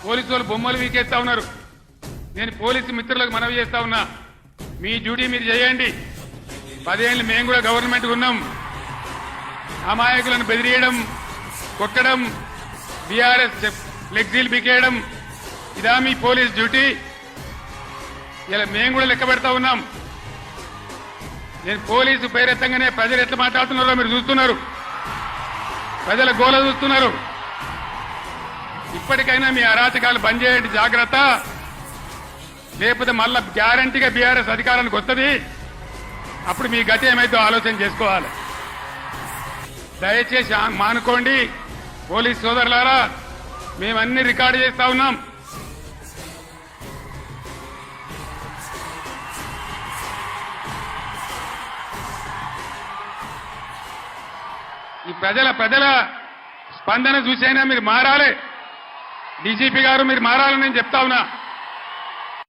Police వాళ్ళు బొమ్మలు వీకేస్తా ఉన్నారు. నేను పోలీసు మిత్రులకు మనవి చేస్తా ఉన్నా, మీ డ్యూటీ మీరు చేయండి. 10 ఏళ్ళు మేము కూడా గవర్నమెంట్ ఉన్నాం. అమాయకులను బెదిరియడం, కొట్టడం, బీఆర్ఎస్ ఫ్లెక్సీలు బికేయడం, ఇదా మీ పోలీస్ డ్యూటీ? ఇలా మేము కూడా లెక్క పెడతా ఉన్నాం. నేను పోలీసు పేరెత్తంగానే ప్రజలు ఎట్లా మాట్లాడుతున్నారో మీరు చూస్తున్నారు. ప్రజల గోల చూస్తున్నారు. ఇప్పటికైనా మీ అరాచకాలు బంద్ చేయండి, జాగ్రత్త. లేకపోతే మళ్ళా గ్యారంటీగా బీఆర్ఎస్ అధికారానికి వస్తుంది. అప్పుడు మీ గతి ఏమైతే ఆలోచన చేసుకోవాలి. దయచేసి మానుకోండి. పోలీస్ సోదరులారా, మేమన్నీ రికార్డు చేస్తా ఉన్నాం. ఈ ప్రజల స్పందన చూసైనా మీరు మారాలి. డీజీపీ గారు మీరు మారాలని నేను చెప్తా ఉన్నా.